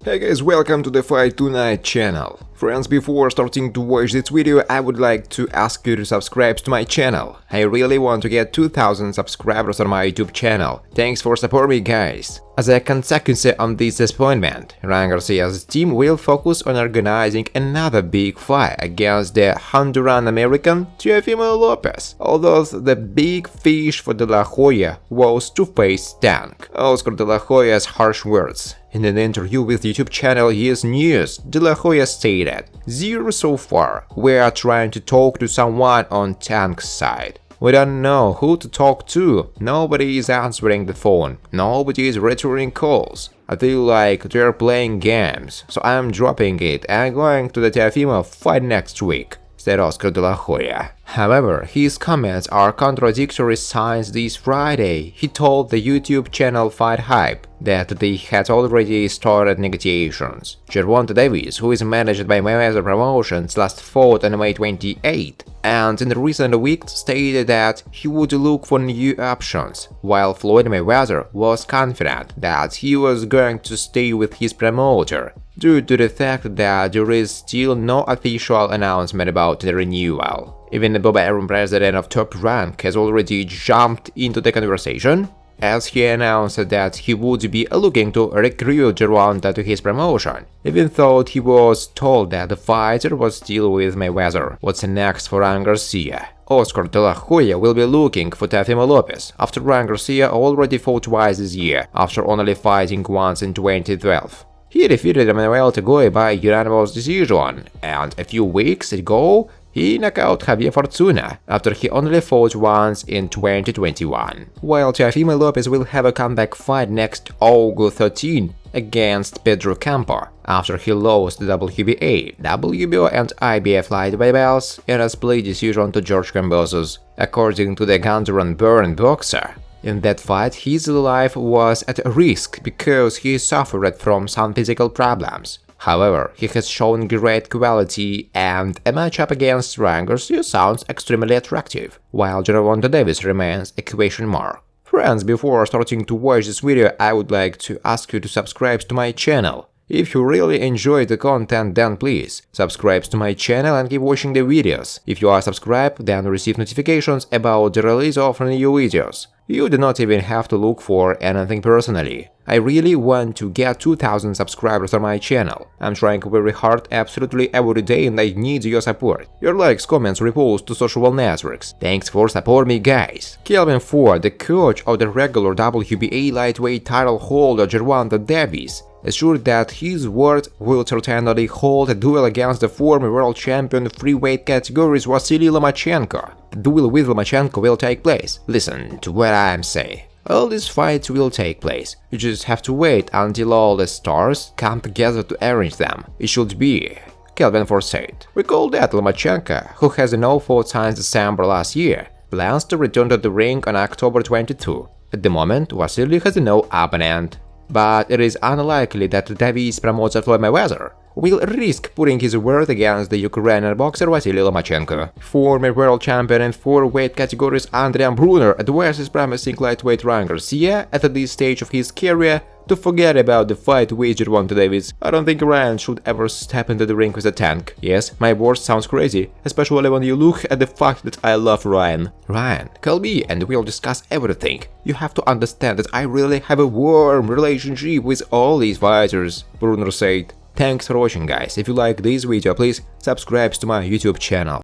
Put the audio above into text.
Hey guys, welcome to the Fight Tonight channel. Friends, before starting to watch this video, I would like to ask you to subscribe to my channel. I really want to get 2000 subscribers on my YouTube channel. Thanks for supporting me, guys. As a consequence of this disappointment, Ryan Garcia's team will focus on organizing another big fight against the Honduran-American Teofimo Lopez, although the big fish for De La Hoya was to face Tank. Oscar De La Hoya's harsh words. In an interview with YouTube channel Yes News, De La Hoya stated, "Zero so far. We are trying to talk to someone on Tank's side. We don't know who to talk to. Nobody is answering the phone. Nobody is returning calls. I feel like they're playing games, so I'm dropping it and going to the Teofimo fight next week," said Oscar De La Hoya. However, his comments are contradictory since this Friday he told the YouTube channel Fight Hype that they had already started negotiations. Gervonta Davis, who is managed by Mayweather Promotions, last fought on May 28, and in the recent weeks stated that he would look for new options, while Floyd Mayweather was confident that he was going to stay with his promoter, due to the fact that there is still no official announcement about the renewal. Even the Bob Arum, president of Top Rank, has already jumped into the conversation, as he announced that he would be looking to recruit Gervonta to his promotion, even though he was told that the fighter was still with Mayweather. What's next for Ryan Garcia? Oscar De La Hoya will be looking for Teofimo Lopez, after Ryan Garcia already fought twice this year, after only fighting once in 2012. He defeated Emmanuel Tagoy by unanimous decision, and a few weeks ago he knocked out Javier Fortuna after he only fought once in 2021. While Teofimo Lopez will have a comeback fight next August 13 against Pedro Campo, after he lost the WBA, WBO and IBF lightweight belts in a split decision to George Kambosos, according to the Honduran-born boxer. In that fight, his life was at risk because he suffered from some physical problems. However, he has shown great quality, and a matchup against Ryan Garcia sounds extremely attractive, while Gervonta Davis remains a question mark. Friends, before starting to watch this video, I would like to ask you to subscribe to my channel. If you really enjoy the content, then please subscribe to my channel and keep watching the videos. If you are subscribed, then receive notifications about the release of new videos. You do not even have to look for anything personally. I really want to get 2000 subscribers on my channel. I'm trying very hard absolutely every day and I need your support. Your likes, comments, reposts to social networks. Thanks for supporting me, guys. Kelvin Ford, the coach of the regular WBA lightweight title holder Gervonta Davis, assured that his word will certainly hold a duel against the former world champion free weight categories Vasily Lomachenko. The duel with Lomachenko will take place. Listen to what I'm saying. All these fights will take place. You just have to wait until all the stars come together to arrange them. It should be, Kelvin Ford said. Recall that Lomachenko, who has a no-fight since December last year, plans to return to the ring on October 22. At the moment, Vasily has no opponent. But it is unlikely that Davis promoter Floyd Mayweather will risk putting his word against the Ukrainian boxer Vasily Lomachenko. Former world champion in 4 weight categories Adrian Bruner advises promising lightweight Ryan Garcia at this stage of his career to forget about the fight with Gervonta Davis. I don't think Ryan should ever step into the ring with a tank. Yes, my words sounds crazy, especially when you look at the fact that I love Ryan. Ryan, call me and we'll discuss everything. You have to understand that I really have a warm relationship with all these fighters, Bruner said. Thanks for watching, guys. If you like this video, please subscribe to my YouTube channel.